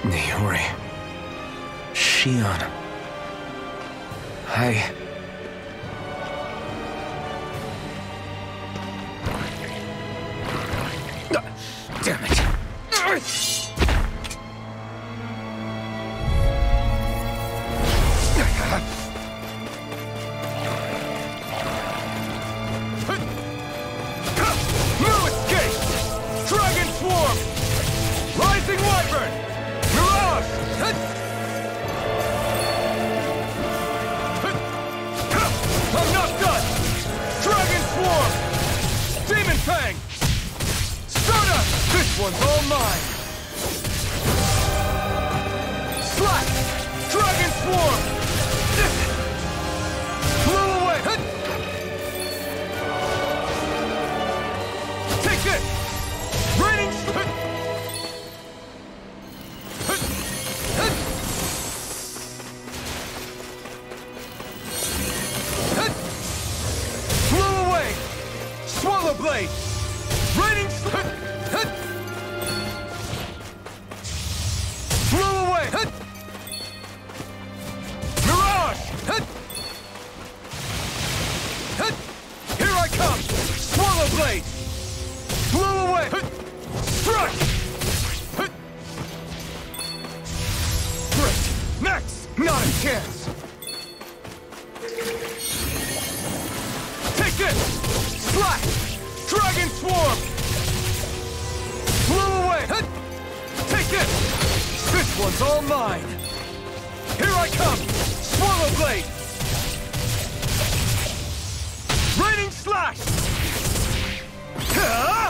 Niori. Shion. Damn it. No escape! Dragon Swarm! Rising Wyvern! Mirage! I'm not done! Dragon Swarm! Demon Fang! Stardust! This one's all mine! Slash! Dragon Swarm! Blow away! Take this! Raining... Blow away! Swallow Blade! Raining... Blow away! Mirage! Here I come! Swallow Blade! Blow away! Strike! Great! Next! Not a chance! Take this! Slash! Dragon Swarm! Blow away! Take this! This one's all mine! Here I come! Swallow Blade! Raining Slash!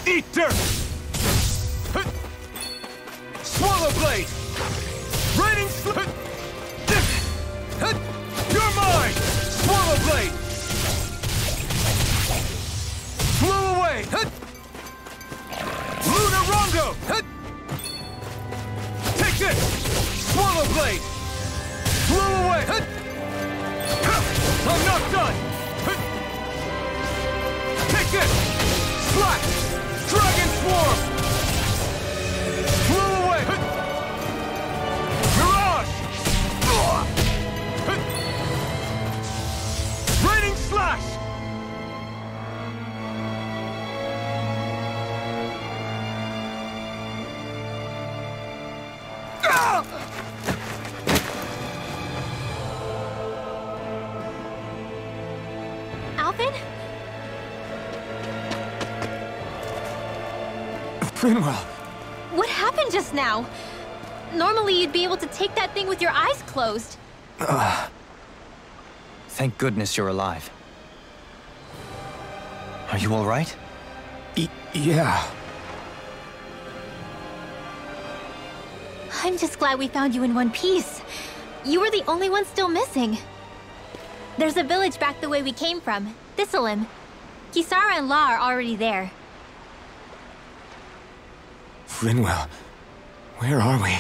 Eat dirt! Swallow Blade! Raining Slash! You're mine! Swallow Blade! Blow away! Lunar Rongo! Take this! Swallow Blade! Blow away! I'm not done! Take this! Slash! Dragon Swarm! Blow away! Mirage! Raining Slash! Alphen? Rinwell. What happened just now? Normally you'd be able to take that thing with your eyes closed. Thank goodness you're alive. Are you all right? Yeah. I'm just glad we found you in one piece. You were the only one still missing. There's a village back the way we came from, Thistlym. Kisara and La are already there. Rinwell, where are we?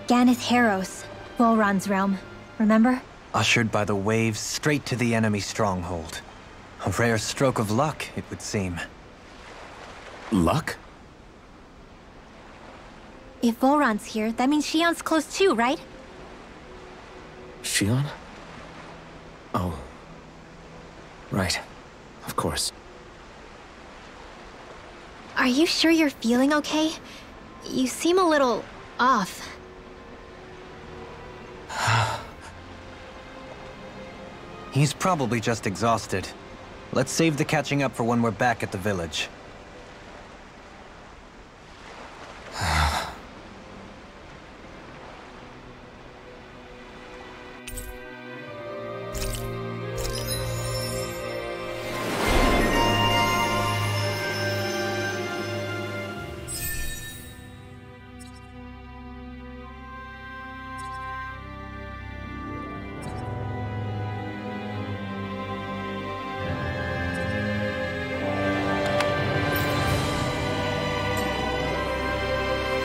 Ganeth Heros, Volron's realm. Remember? Ushered by the waves straight to the enemy stronghold. A rare stroke of luck, it would seem. Luck? If Volron's here, that means Shion's close too, right? Shion? Oh. Right. Of course. Are you sure you're feeling okay? You seem a little off. He's probably just exhausted. Let's save the catching up for when we're back at the village.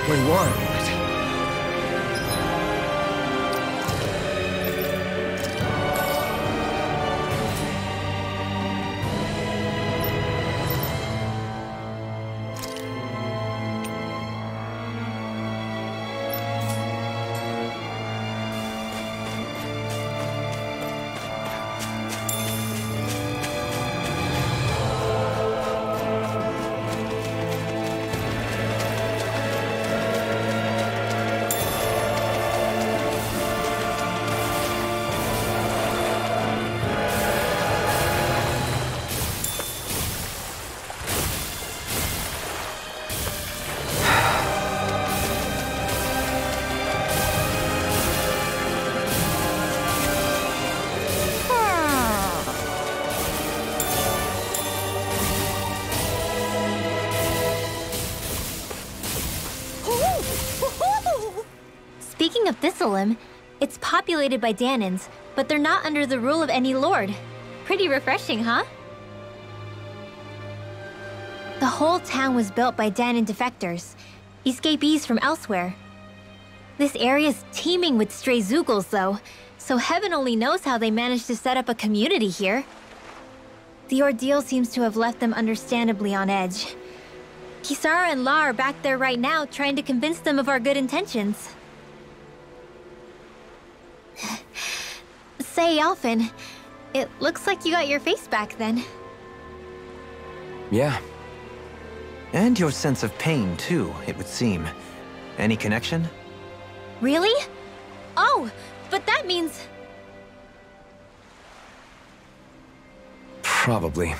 We won. Speaking of Thistlym, it's populated by Renans, but they're not under the rule of any lord. Pretty refreshing, huh? The whole town was built by Renan defectors, escapees from elsewhere. This area's teeming with stray Zeugles, though, so heaven only knows how they managed to set up a community here. The ordeal seems to have left them understandably on edge. Kisara and La are back there right now trying to convince them of our good intentions. Say, Alphen, it looks like you got your face back then. Yeah. And your sense of pain, too, it would seem. Any connection? Really? Oh, but that means... Probably.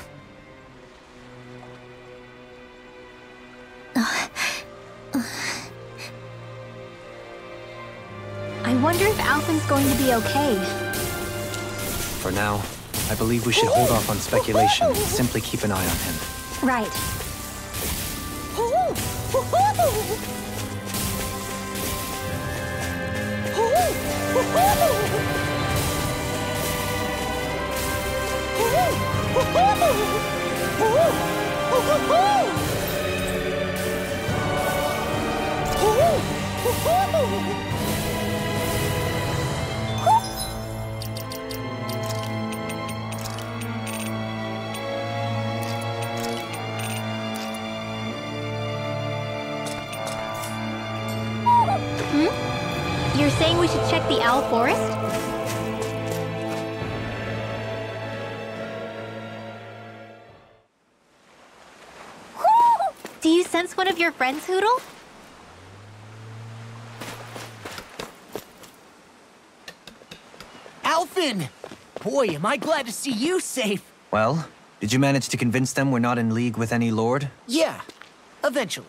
I wonder if Alphen's going to be okay. For now, I believe we should hold off on speculation and simply keep an eye on him. Right. You're saying we should check the Owl Forest? Do you sense one of your friends, Hootle? Alphen! Boy, am I glad to see you safe. Well, did you manage to convince them we're not in league with any lord? Yeah, eventually.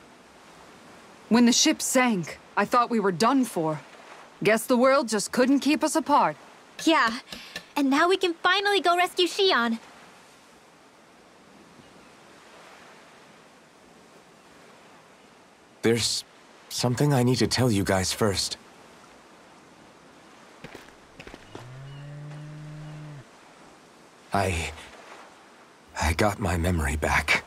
When the ship sank, I thought we were done for. Guess the world just couldn't keep us apart. Yeah, and now we can finally go rescue Xion. There's something I need to tell you guys first. I got my memory back.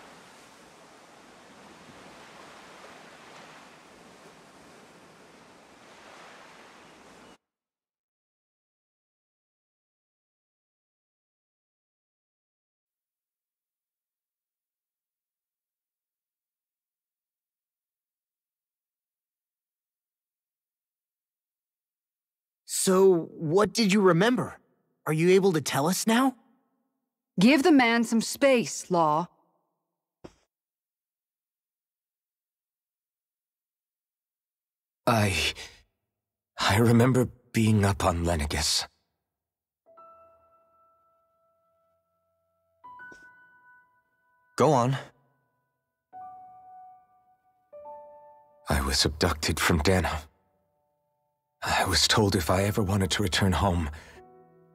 So, what did you remember? Are you able to tell us now? Give the man some space, Law. I remember being up on Lenegus. Go on. I was abducted from Dana. I was told if I ever wanted to return home,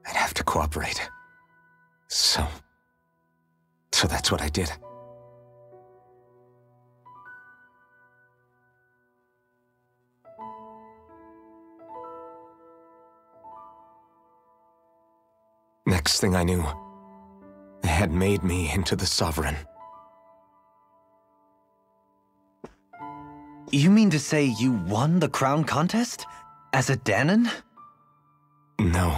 I'd have to cooperate. So that's what I did. Next thing I knew, they had made me into the Sovereign. You mean to say you won the crown contest? As a Danon? No.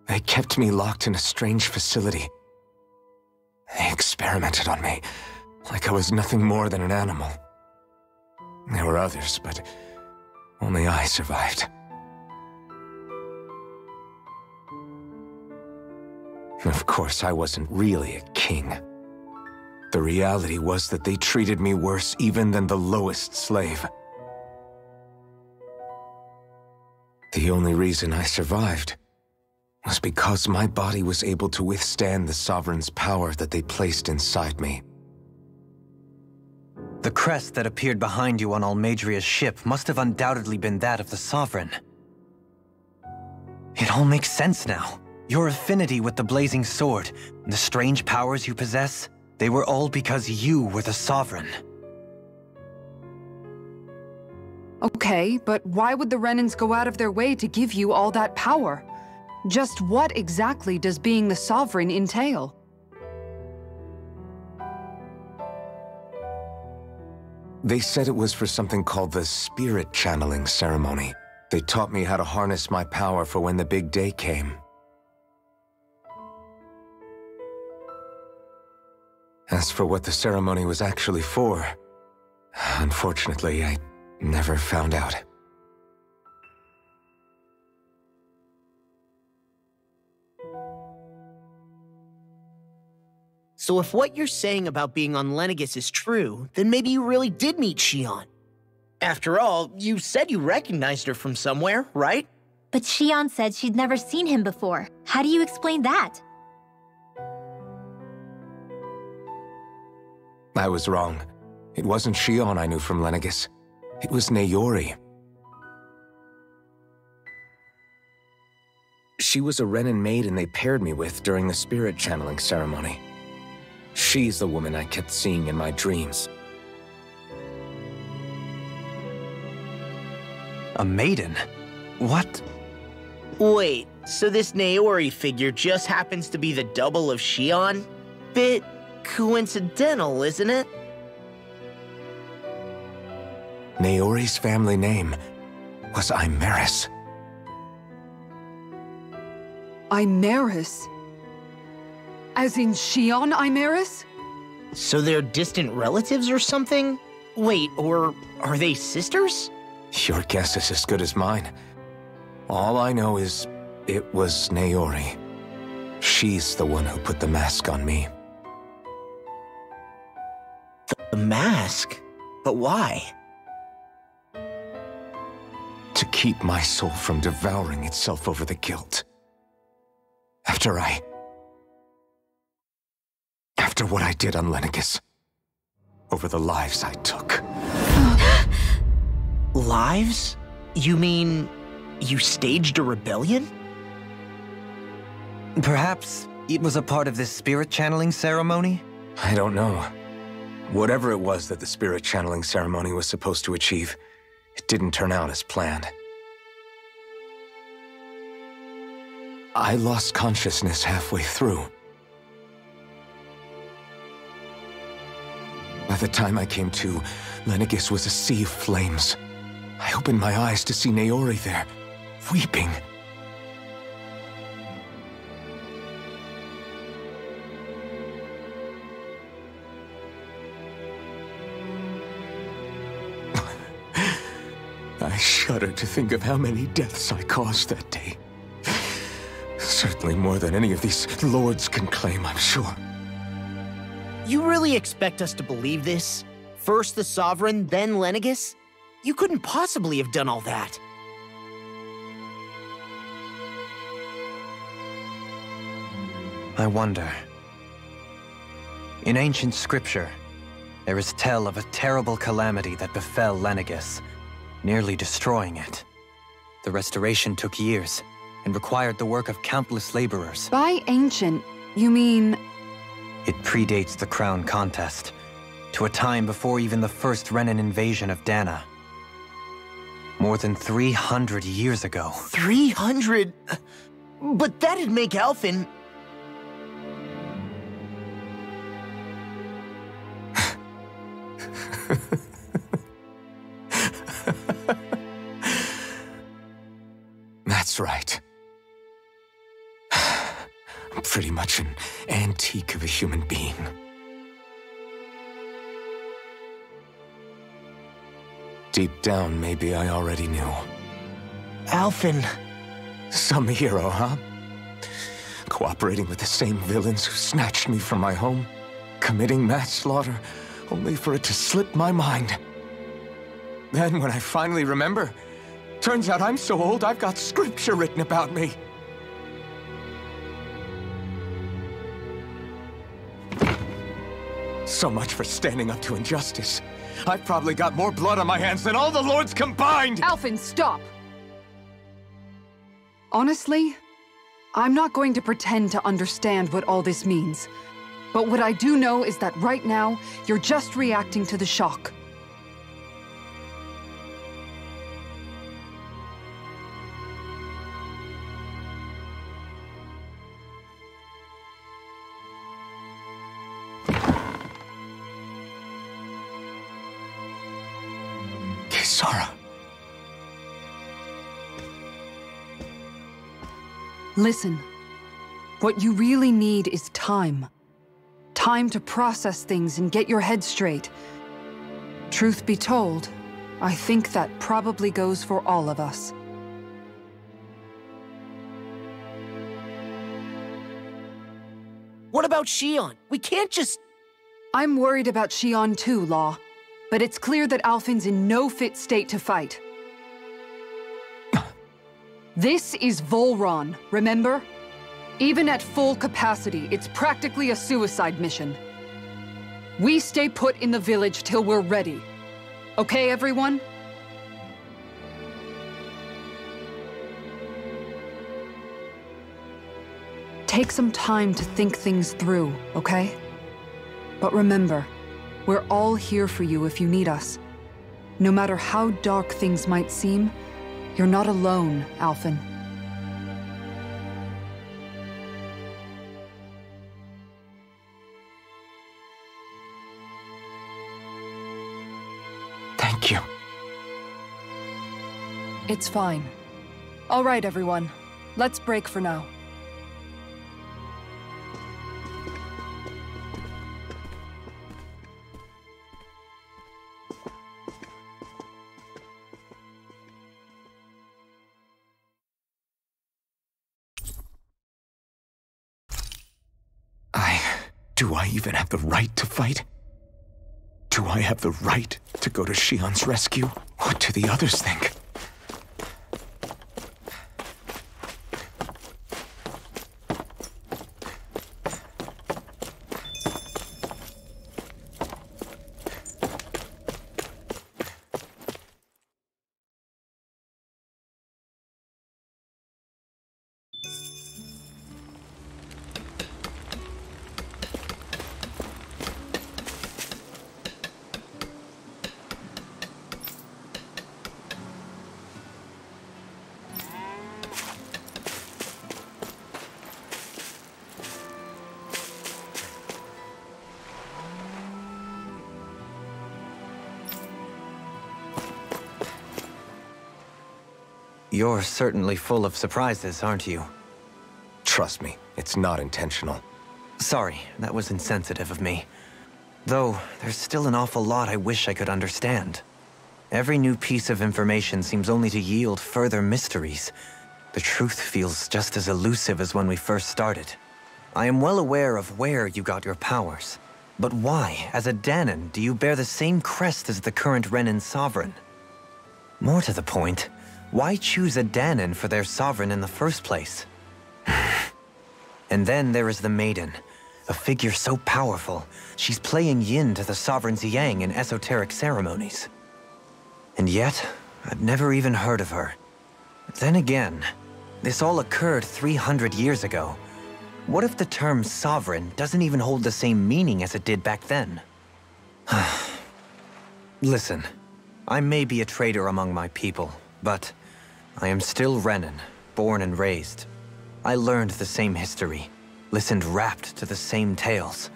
They kept me locked in a strange facility. They experimented on me, like I was nothing more than an animal. There were others, but only I survived. Of course, I wasn't really a king. The reality was that they treated me worse even than the lowest slave. The only reason I survived was because my body was able to withstand the Sovereign's power that they placed inside me. The crest that appeared behind you on Almadria's ship must have undoubtedly been that of the Sovereign. It all makes sense now. Your affinity with the Blazing Sword, and the strange powers you possess, they were all because you were the Sovereign. Okay, but why would the Renans go out of their way to give you all that power? Just what exactly does being the Sovereign entail? They said it was for something called the spirit channeling ceremony. They taught me how to harness my power for when the big day came. As for what the ceremony was actually for, unfortunately, I never found out. So if what you're saying about being on Lenegis is true, then maybe you really did meet Xion. After all, you said you recognized her from somewhere, right? But Xion said she'd never seen him before. How do you explain that? I was wrong. It wasn't Xion I knew from Lenegis. It was Naori. She was a Renan maiden they paired me with during the spirit channeling ceremony. She's the woman I kept seeing in my dreams. A maiden? What? Wait, so this Naori figure just happens to be the double of Xion? Bit coincidental, isn't it? Naori's family name was Imeris. Imeris? As in Xion Imeris? So they're distant relatives or something? Wait, or are they sisters? Your guess is as good as mine. All I know is it was Naori. She's the one who put the mask on me. The mask? But why? To keep my soul from devouring itself over the guilt. After what I did on Lenegis. Over the lives I took. Lives? You mean you staged a rebellion? Perhaps it was a part of this spirit channeling ceremony? I don't know. Whatever it was that the spirit channeling ceremony was supposed to achieve, it didn't turn out as planned. I lost consciousness halfway through. By the time I came to, Lenegis was a sea of flames. I opened my eyes to see Naori there, weeping. I shudder to think of how many deaths I caused that day. Certainly more than any of these lords can claim, I'm sure. You really expect us to believe this? First the Sovereign, then Lenegis? You couldn't possibly have done all that. I wonder. In ancient scripture, there is tell of a terrible calamity that befell Lenegis, nearly destroying it. The restoration took years, and required the work of countless laborers. By ancient, you mean... It predates the crown contest, to a time before even the first Renan invasion of Dana. More than 300 years ago. 300? But that'd make Alphen... That's right. I'm pretty much an antique of a human being. Deep down, maybe I already knew. Alphen... Some hero, huh? Cooperating with the same villains who snatched me from my home, committing mass slaughter, only for it to slip my mind. Then, when I finally remember, turns out I'm so old I've got scripture written about me. So much for standing up to injustice. I've probably got more blood on my hands than all the lords combined! Alphen, stop! Honestly, I'm not going to pretend to understand what all this means. But what I do know is that right now, you're just reacting to the shock. Sara. Listen. What you really need is time. Time to process things and get your head straight. Truth be told, I think that probably goes for all of us. What about Shion? We can't just... I'm worried about Shion too, Law. But it's clear that Alphen's in no fit state to fight. This is Volron, remember? Even at full capacity, it's practically a suicide mission. We stay put in the village till we're ready. Okay, everyone? Take some time to think things through, okay? But remember, we're all here for you if you need us. No matter how dark things might seem, you're not alone, Alphen. Thank you. It's fine. All right, everyone. Let's break for now. Do I even have the right to fight? Do I have the right to go to Shion's rescue? What do the others think? You're certainly full of surprises, aren't you? Trust me, it's not intentional. Sorry, that was insensitive of me. Though, there's still an awful lot I wish I could understand. Every new piece of information seems only to yield further mysteries. The truth feels just as elusive as when we first started. I am well aware of where you got your powers. But why, as a Danon, do you bear the same crest as the current Renan sovereign? More to the point, why choose a Danon for their sovereign in the first place? And then there is the Maiden, a figure so powerful, she's playing yin to the sovereign's yang in esoteric ceremonies. And yet, I've never even heard of her. Then again, this all occurred 300 years ago. What if the term sovereign doesn't even hold the same meaning as it did back then? Listen, I may be a traitor among my people, but I am still Renan, born and raised. I learned the same history, listened rapt to the same tales.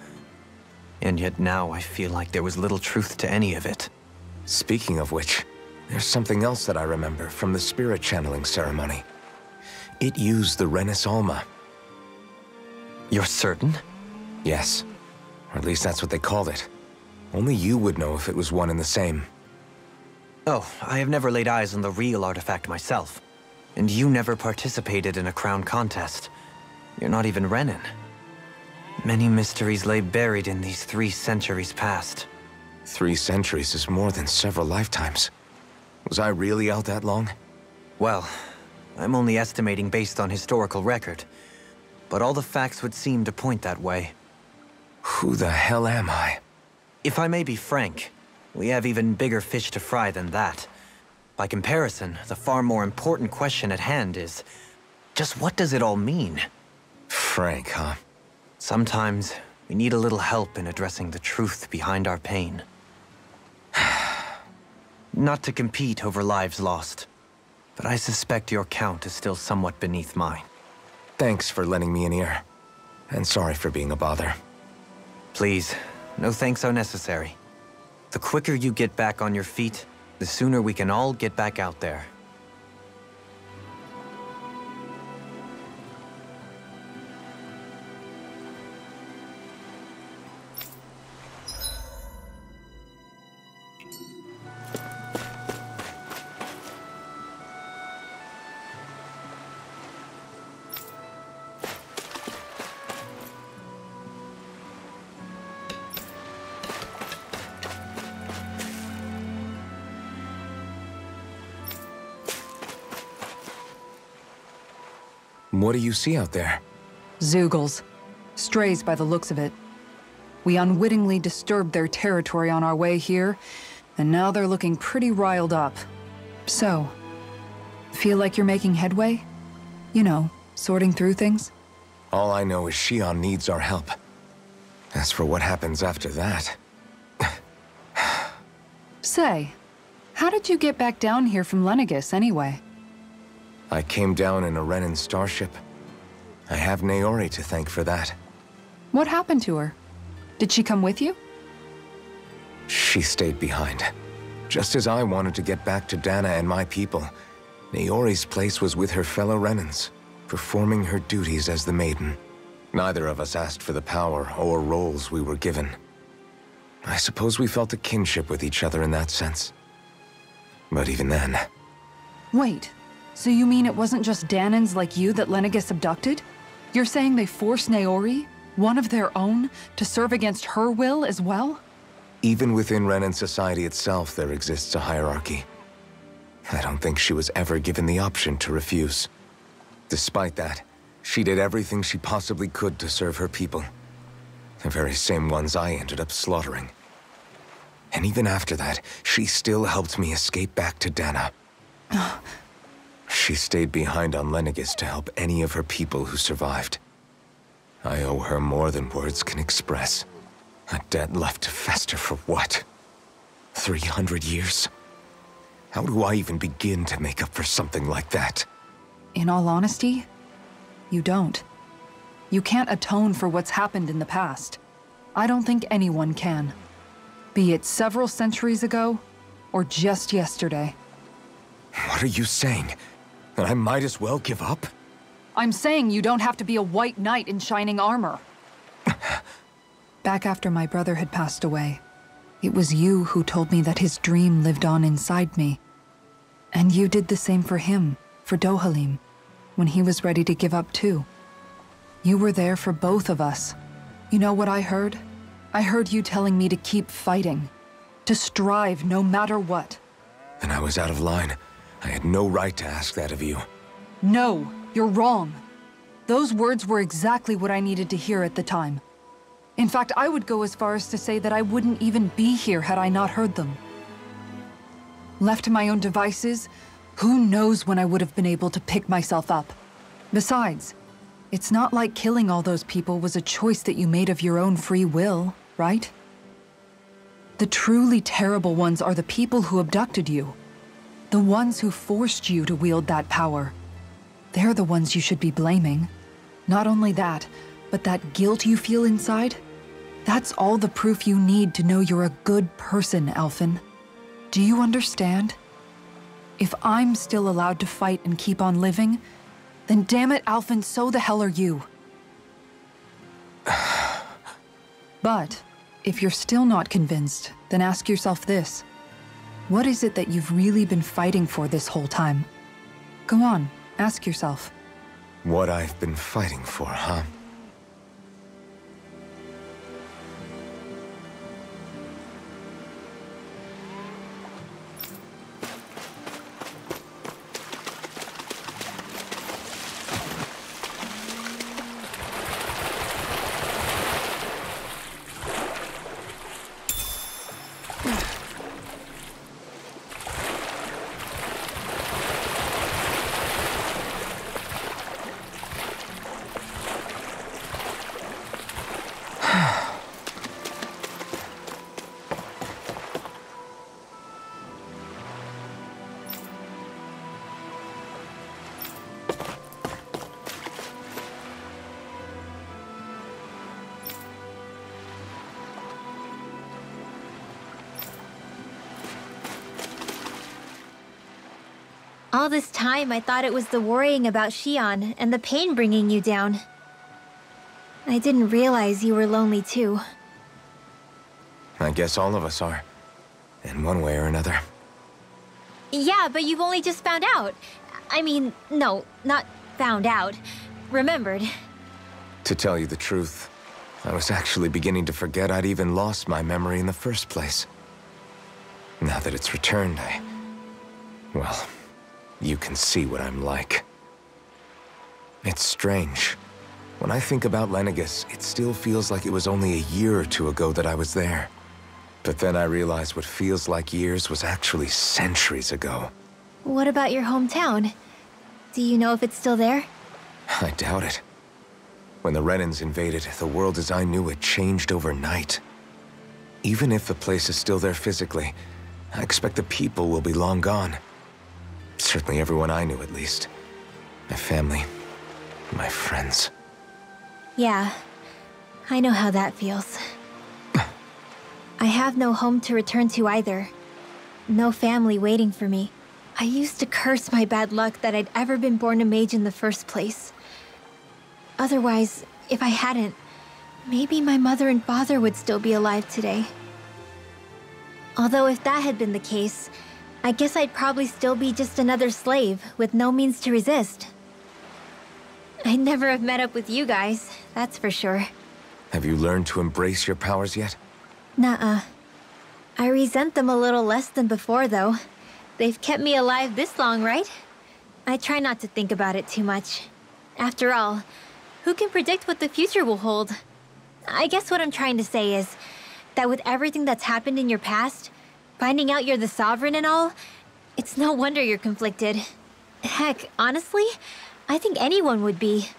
And yet now I feel like there was little truth to any of it. Speaking of which, there's something else that I remember from the spirit channeling ceremony. It used the Renis Alma. You're certain? Yes. Or at least that's what they called it. Only you would know if it was one and the same. Oh, I have never laid eyes on the real artifact myself. And you never participated in a crown contest. You're not even Renan. Many mysteries lay buried in these 3 centuries past. 3 centuries is more than several lifetimes. Was I really out that long? Well, I'm only estimating based on historical record. But all the facts would seem to point that way. Who the hell am I? If I may be frank, we have even bigger fish to fry than that. By comparison, the far more important question at hand is, just what does it all mean? Frank, huh? Sometimes, we need a little help in addressing the truth behind our pain. Not to compete over lives lost, but I suspect your count is still somewhat beneath mine. Thanks for lending me an ear. And sorry for being a bother. Please, no thanks are necessary. The quicker you get back on your feet, the sooner we can all get back out there. What do you see out there? Zeugles. Strays by the looks of it. We unwittingly disturbed their territory on our way here, and now they're looking pretty riled up. So, feel like you're making headway? You know, sorting through things? All I know is Xion needs our help. As for what happens after that... Say, how did you get back down here from Lenegis, anyway? I came down in a Renan starship. I have Naori to thank for that. What happened to her? Did she come with you? She stayed behind. Just as I wanted to get back to Dana and my people, Naori's place was with her fellow Renans, performing her duties as the Maiden. Neither of us asked for the power or roles we were given. I suppose we felt a kinship with each other in that sense. But even then... Wait. So you mean it wasn't just Danans like you that Lenegis abducted? You're saying they forced Naori, one of their own, to serve against her will as well? Even within Renan society itself, there exists a hierarchy. I don't think she was ever given the option to refuse. Despite that, she did everything she possibly could to serve her people. The very same ones I ended up slaughtering. And even after that, she still helped me escape back to Dana. She stayed behind on Lenegis to help any of her people who survived. I owe her more than words can express. A debt left to fester for what? 300 years? How do I even begin to make up for something like that? In all honesty, you don't. You can't atone for what's happened in the past. I don't think anyone can. Be it several centuries ago, or just yesterday. What are you saying? That I might as well give up? I'm saying you don't have to be a white knight in shining armor. Back after my brother had passed away, it was you who told me that his dream lived on inside me. And you did the same for him, for Dohalim, when he was ready to give up too. You were there for both of us. You know what I heard? I heard you telling me to keep fighting, to strive no matter what. Then I was out of line. I had no right to ask that of you. No, you're wrong. Those words were exactly what I needed to hear at the time. In fact, I would go as far as to say that I wouldn't even be here had I not heard them. Left to my own devices, who knows when I would have been able to pick myself up. Besides, it's not like killing all those people was a choice that you made of your own free will, right? The truly terrible ones are the people who abducted you. The ones who forced you to wield that power. They're the ones you should be blaming. Not only that, but that guilt you feel inside, that's all the proof you need to know you're a good person, Alphen. Do you understand? If I'm still allowed to fight and keep on living, then damn it, Alphen, so the hell are you. But, if you're still not convinced, then ask yourself this. What is it that you've really been fighting for this whole time? Go on, ask yourself. What I've been fighting for, huh? All this time, I thought it was the worrying about Shion and the pain bringing you down. I didn't realize you were lonely too. I guess all of us are, in one way or another. Yeah, but you've only just found out. I mean, no, not found out. Remembered. To tell you the truth, I was actually beginning to forget I'd even lost my memory in the first place. Now that it's returned, well, you can see what I'm like. It's strange. When I think about Lenegis, it still feels like it was only a year or two ago that I was there. But then I realized what feels like years was actually centuries ago. What about your hometown? Do you know if it's still there? I doubt it. When the Renans invaded, the world as I knew it changed overnight. Even if the place is still there physically, I expect the people will be long gone. Certainly everyone I knew, at least. My family, my friends. Yeah, I know how that feels. I have no home to return to either. No family waiting for me. I used to curse my bad luck that I'd ever been born a mage in the first place. Otherwise, if I hadn't, maybe my mother and father would still be alive today. Although if that had been the case, I guess I'd probably still be just another slave with no means to resist. I'd never have met up with you guys, that's for sure. Have you learned to embrace your powers yet? Nuh-uh. I resent them a little less than before, though. They've kept me alive this long, right? I try not to think about it too much. After all, who can predict what the future will hold? I guess what I'm trying to say is that with everything that's happened in your past, finding out you're the Sovereign and all, it's no wonder you're conflicted. Heck, honestly, I think anyone would be.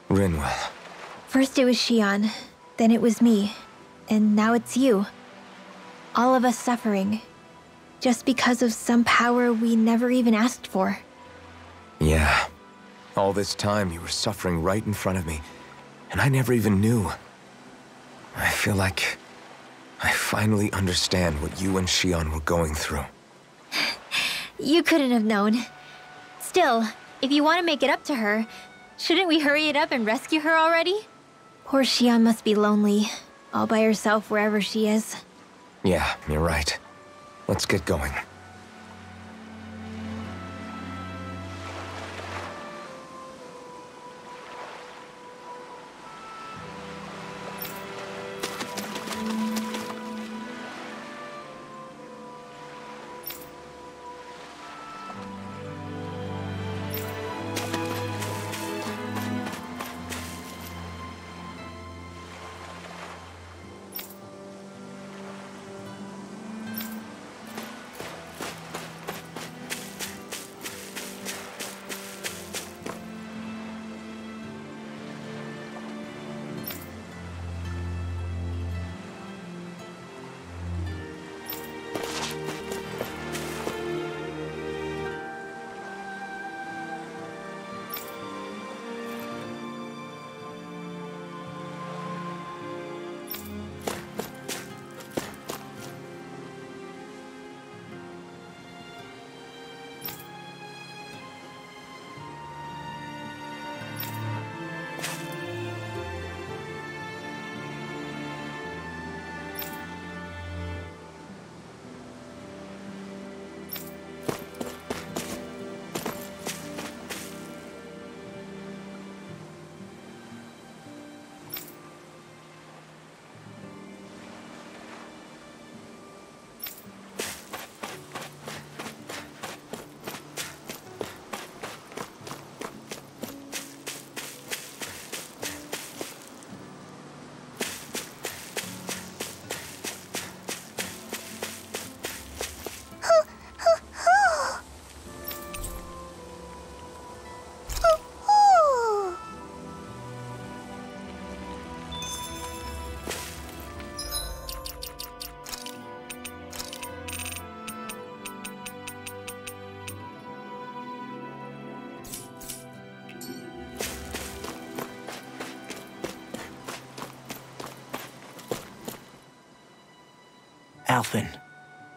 Rinwell. First it was Shion, then it was me, and now it's you. All of us suffering, just because of some power we never even asked for. Yeah. All this time you were suffering right in front of me, and I never even knew. I feel like I finally understand what you and Shion were going through. You couldn't have known. Still, if you want to make it up to her, shouldn't we hurry it up and rescue her already? Poor Shion must be lonely, all by herself wherever she is. Yeah, you're right. Let's get going. Alphen,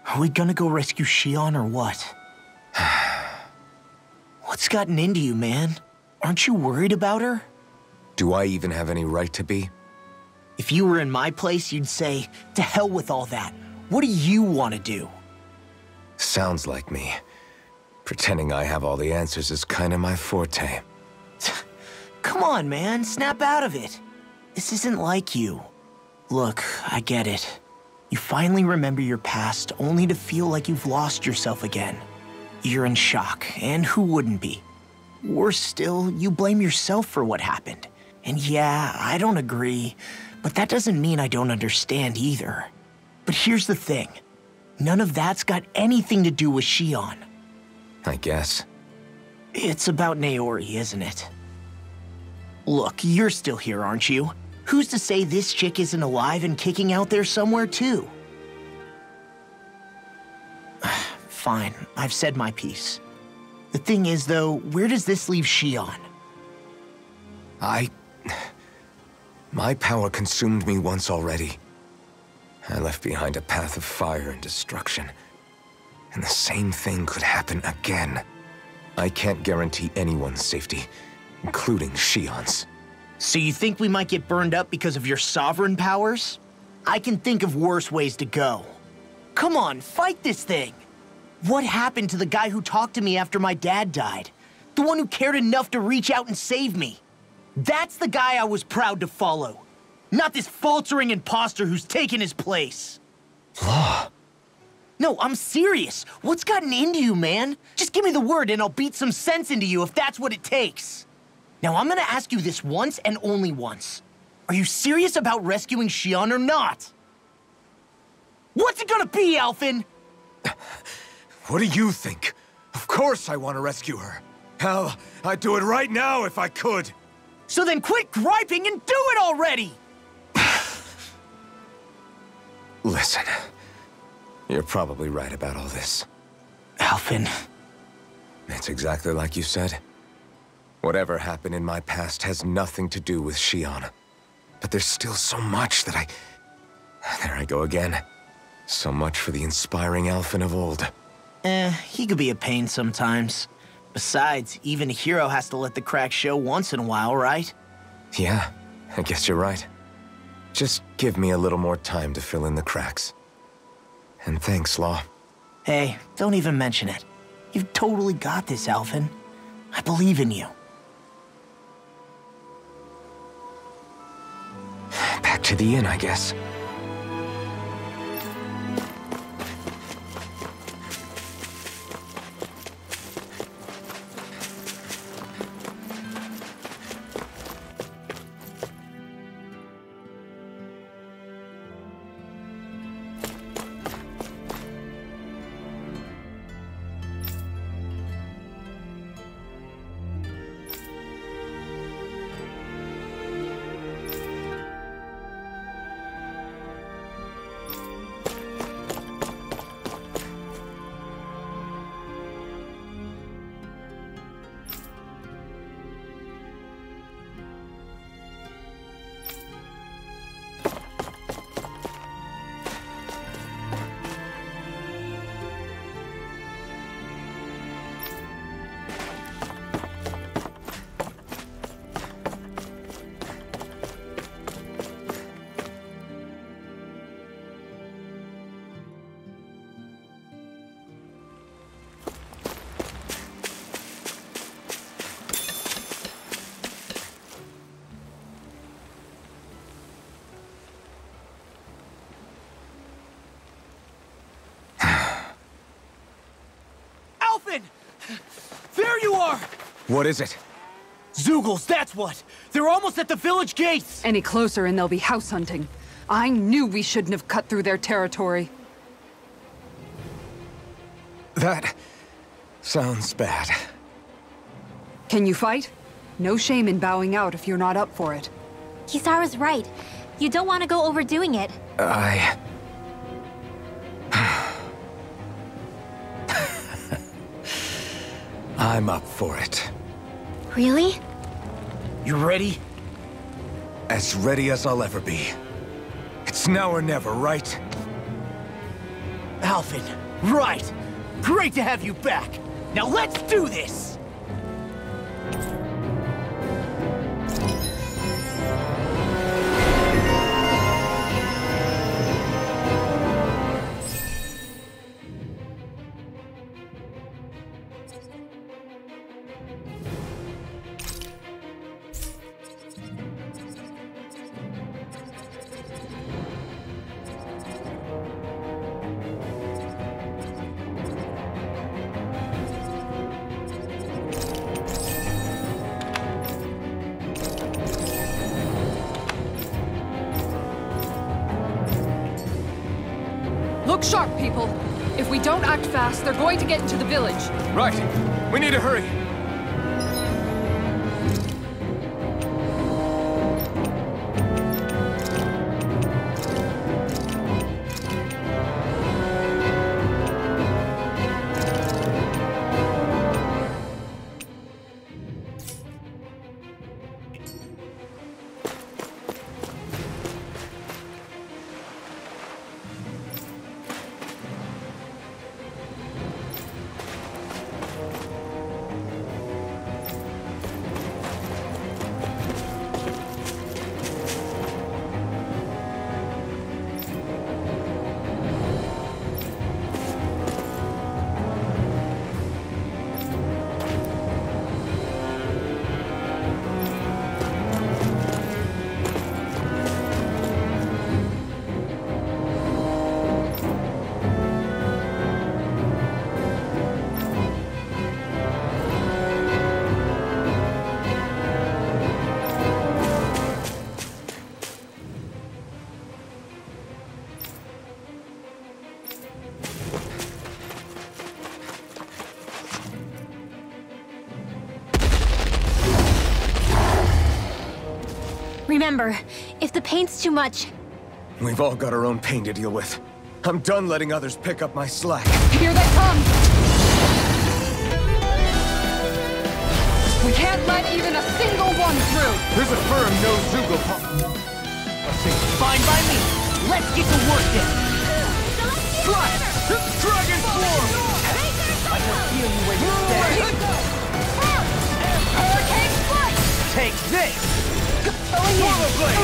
are we gonna go rescue Shion or what? What's gotten into you, man? Aren't you worried about her? Do I even have any right to be? If you were in my place, you'd say, to hell with all that. What do you want to do? Sounds like me. Pretending I have all the answers is kind of my forte. Come on, man. Snap out of it. This isn't like you. Look, I get it. You finally remember your past, only to feel like you've lost yourself again. You're in shock, and who wouldn't be? Worse still, you blame yourself for what happened. And yeah, I don't agree, but that doesn't mean I don't understand either. But here's the thing. None of that's got anything to do with Shion. I guess. It's about Naori, isn't it? Look, you're still here, aren't you? Who's to say this chick isn't alive and kicking out there somewhere, too? Fine, I've said my piece. The thing is, though, where does this leave Shion? My power consumed me once already. I left behind a path of fire and destruction. And the same thing could happen again. I can't guarantee anyone's safety, including Shion's. So you think we might get burned up because of your sovereign powers? I can think of worse ways to go. Come on, fight this thing! What happened to the guy who talked to me after my dad died? The one who cared enough to reach out and save me? That's the guy I was proud to follow. Not this faltering imposter who's taken his place. Law. No, I'm serious. What's gotten into you, man? Just give me the word and I'll beat some sense into you if that's what it takes. Now, I'm gonna ask you this once and only once. Are you serious about rescuing Shion or not? What's it gonna be, Alphen? What do you think? Of course I want to rescue her. Hell, I'd do it right now if I could. So then quit griping and do it already! Listen, you're probably right about all this. Alphen. It's exactly like you said. Whatever happened in my past has nothing to do with Shion. But there's still so much that There I go again. So much for the inspiring Alphen of old. He could be a pain sometimes. Besides, even a hero has to let the cracks show once in a while, right? Yeah, I guess you're right. Just give me a little more time to fill in the cracks. And thanks, Law. Hey, don't even mention it. You've totally got this, Alphen. I believe in you. Back to the inn, I guess. There you are! What is it? Zeugles, that's what! They're almost at the village gates! Any closer and they'll be house hunting. I knew we shouldn't have cut through their territory. That sounds bad. Can you fight? No shame in bowing out if you're not up for it. Kisara's right. You don't want to go overdoing it. I'm up for it. Really? You ready? As ready as I'll ever be. It's now or never, right? Alphen, right! Great to have you back! Now let's do this! Look sharp, people. If we don't act fast, they're going to get into the village. Right. We need to hurry. Remember, if the pain's too much... We've all got our own pain to deal with. I'm done letting others pick up my slack. Here they come! We can't let even a single one through! There's a firm no Zoogle Fine by me. Let's get to work then. Slash! Dragon form! I can feel you where you stand. Hurricane Flight! Take this! Swallow blade!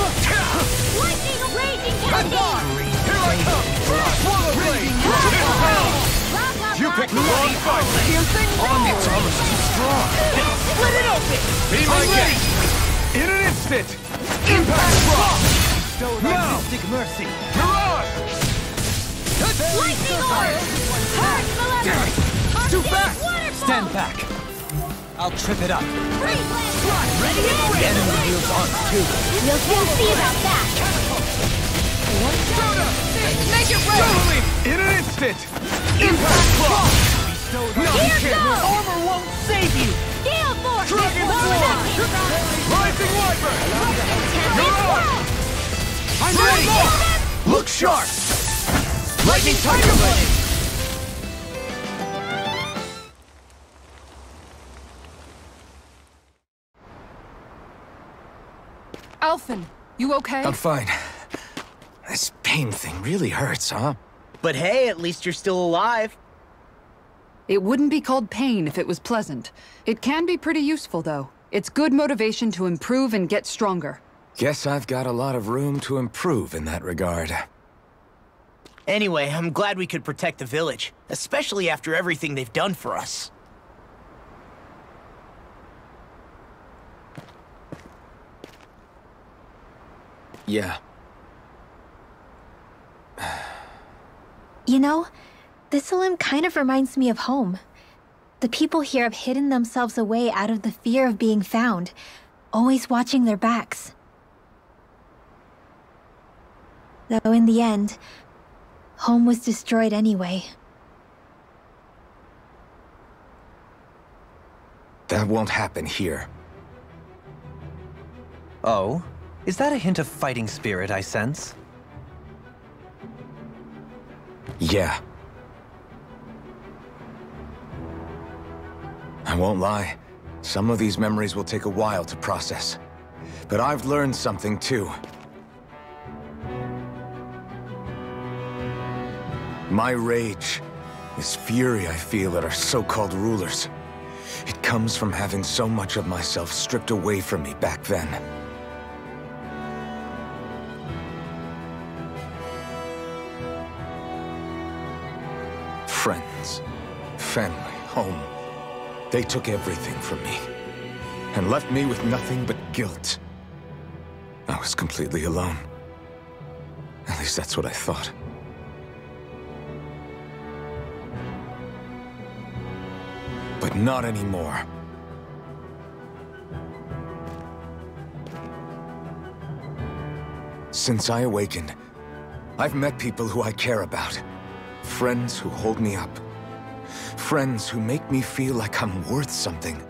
Lightning raging Head on! Here I come! Swallow blade! You picked the wrong fight! It's almost too strong! Split it open! Be my guest! In an instant! Impact Rock! Now! Mystic mercy! Mirage! Lightning orb! Hurricane Damn it! Too fast! Stand back! I'll trip it up. Ready and The enemy wheels on too. We'll soon see about that! Make it rain! In an instant! Impact Rock! Here goes! Armor won't save you! Gale Force! Dragon form! Rising Wyvern! Mirage! I'm ready! Look sharp! Lightning Tiger Blade! Alphen, you okay? I'm fine. This pain thing really hurts, huh? But hey, at least you're still alive. It wouldn't be called pain if it was pleasant. It can be pretty useful, though. It's good motivation to improve and get stronger. Guess I've got a lot of room to improve in that regard. Anyway, I'm glad we could protect the village, especially after everything they've done for us. Yeah. You know, Thistlym kind of reminds me of home. The people here have hidden themselves away out of the fear of being found, always watching their backs. Though in the end, home was destroyed anyway. That won't happen here. Oh? Is that a hint of fighting spirit I sense? Yeah. I won't lie. Some of these memories will take a while to process. But I've learned something too. My rage, this fury I feel at our so-called rulers. It comes from having so much of myself stripped away from me back then. Friends, family, home. They took everything from me, and left me with nothing but guilt. I was completely alone. At least that's what I thought. But not anymore. Since I awakened, I've met people who I care about. Friends who hold me up. Friends who make me feel like I'm worth something.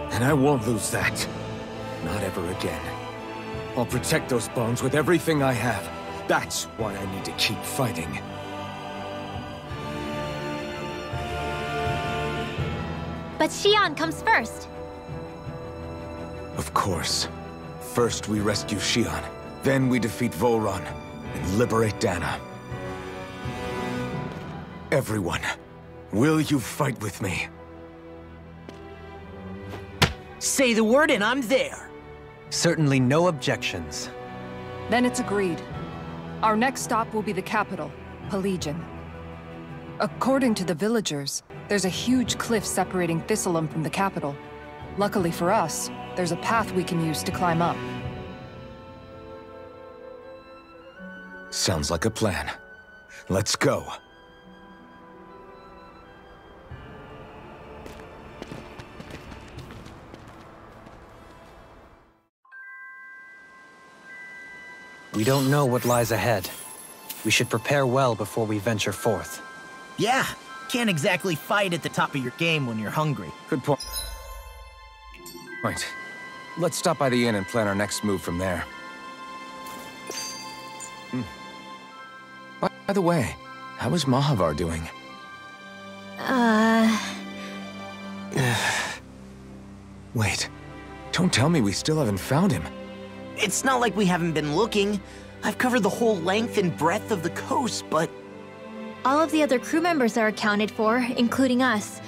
And I won't lose that. Not ever again. I'll protect those bonds with everything I have. That's why I need to keep fighting. But Xion comes first. Of course. First we rescue Xion, then we defeat Volron and liberate Dana. Everyone, will you fight with me? Say the word and I'm there. Certainly no objections. Then it's agreed. Our next stop will be the capital, Pelagian. According to the villagers, there's a huge cliff separating Thistlym from the capital. Luckily for us, there's a path we can use to climb up. Sounds like a plan. Let's go. We don't know what lies ahead. We should prepare well before we venture forth. Yeah, can't exactly fight at the top of your game when you're hungry. Good point. Right. Let's stop by the inn and plan our next move from there. By the way, how is Mahavar doing? Wait. Don't tell me we still haven't found him. It's not like we haven't been looking. I've covered the whole length and breadth of the coast, but... All of the other crew members are accounted for, including us.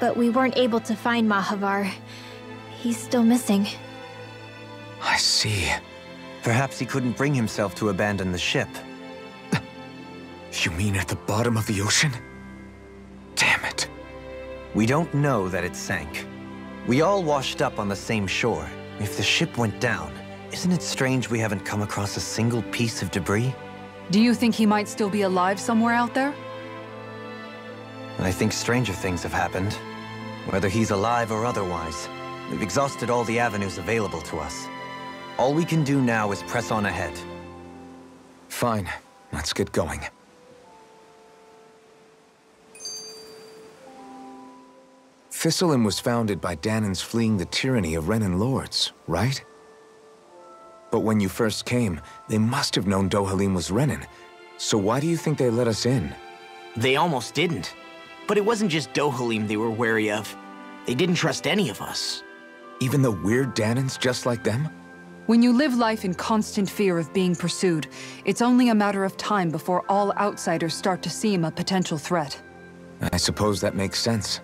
But we weren't able to find Mahavar. He's still missing. I see. Perhaps he couldn't bring himself to abandon the ship. You mean at the bottom of the ocean? Damn it. We don't know that it sank. We all washed up on the same shore. If the ship went down, isn't it strange we haven't come across a single piece of debris? Do you think he might still be alive somewhere out there? I think stranger things have happened. Whether he's alive or otherwise, we've exhausted all the avenues available to us. All we can do now is press on ahead. Fine. Let's get going. Thistlym was founded by Danans fleeing the tyranny of Renan lords, right? But when you first came, they must have known Dohalim was Renan. So why do you think they let us in? They almost didn't. But it wasn't just Dohalim they were wary of. They didn't trust any of us. Even the weird Danans just like them? When you live life in constant fear of being pursued, it's only a matter of time before all outsiders start to seem a potential threat. I suppose that makes sense.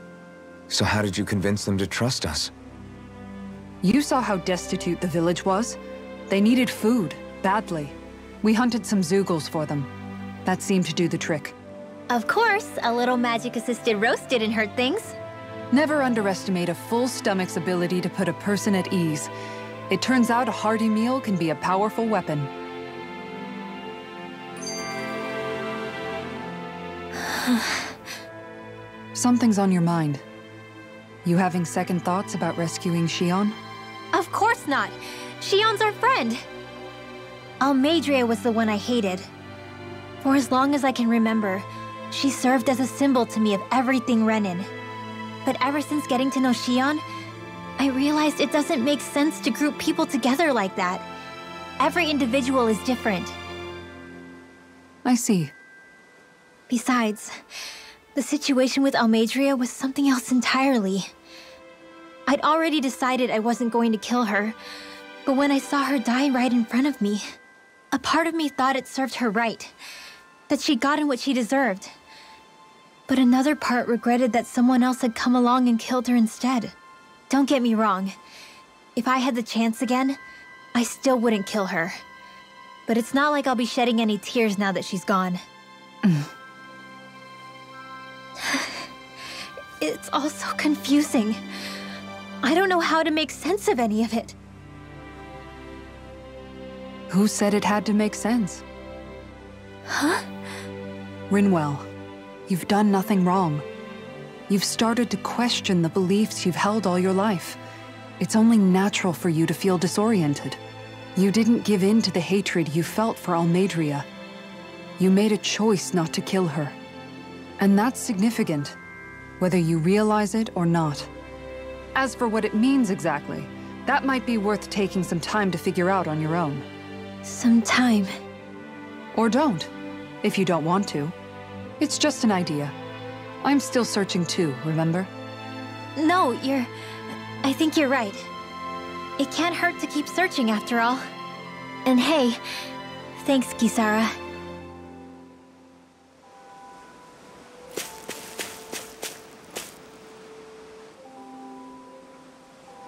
So how did you convince them to trust us? You saw how destitute the village was. They needed food, badly. We hunted some Zeugles for them. That seemed to do the trick. Of course, a little magic-assisted roast didn't hurt things. Never underestimate a full stomach's ability to put a person at ease. It turns out a hearty meal can be a powerful weapon. Something's on your mind. You having second thoughts about rescuing Xion? Of course not. Xion's our friend. Almeidrea was the one I hated. For as long as I can remember, she served as a symbol to me of everything Renan. But ever since getting to know Xion, I realized it doesn't make sense to group people together like that. Every individual is different. I see. Besides, the situation with Almeidrea was something else entirely. I'd already decided I wasn't going to kill her, but when I saw her die right in front of me, a part of me thought it served her right. that she'd gotten what she deserved. But another part regretted that someone else had come along and killed her instead. Don't get me wrong. If I had the chance again, I still wouldn't kill her. But it's not like I'll be shedding any tears now that she's gone. It's all so confusing. I don't know how to make sense of any of it. Who said it had to make sense? Huh? Rinwell, you've done nothing wrong. You've started to question the beliefs you've held all your life. It's only natural for you to feel disoriented. You didn't give in to the hatred you felt for Almeidrea. You made a choice not to kill her. And that's significant, whether you realize it or not. As for what it means exactly, that might be worth taking some time to figure out on your own. Some time. Or don't, if you don't want to. It's just an idea. I'm still searching too, remember? No, I think you're right. It can't hurt to keep searching after all. And hey, thanks, Kisara.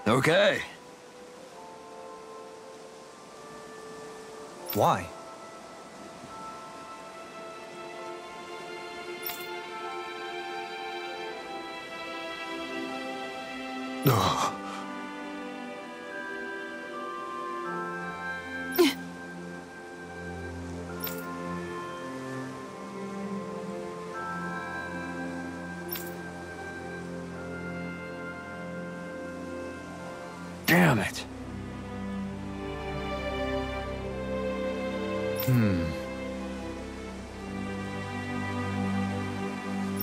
Okay. Why? Ugh. Damn it.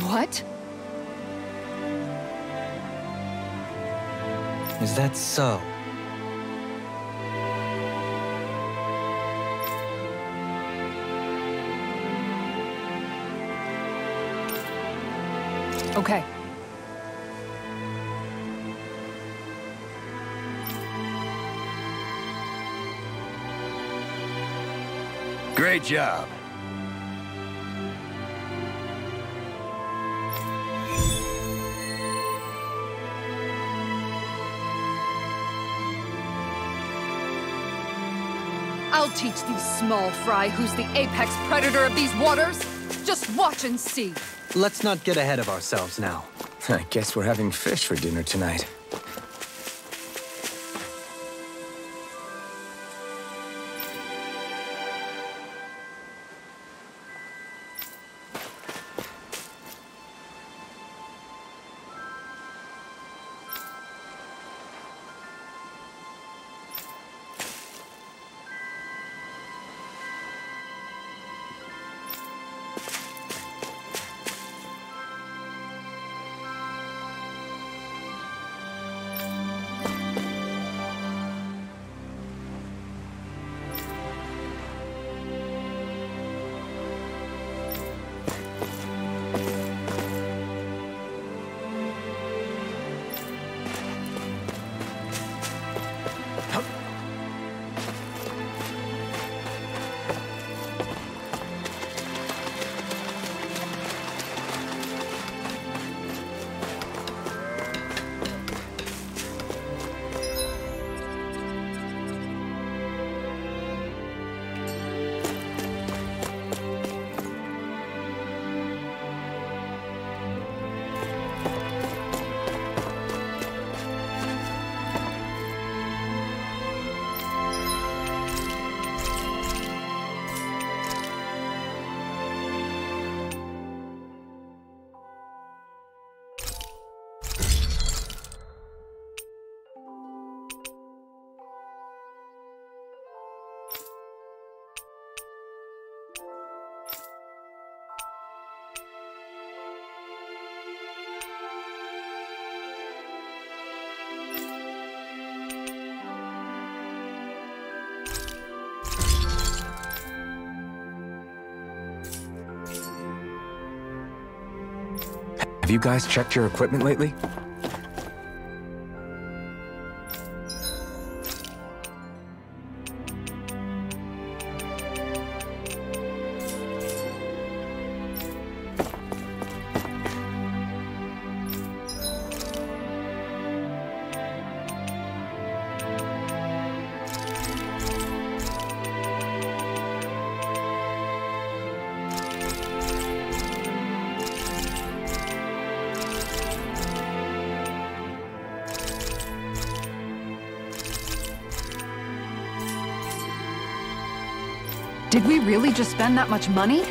What? Is that so? Okay. Great job. I'll teach these small fry who's the apex predator of these waters. Just watch and see. Let's not get ahead of ourselves now. I guess we're having fish for dinner tonight. Have you guys checked your equipment lately? Did we really just spend that much money?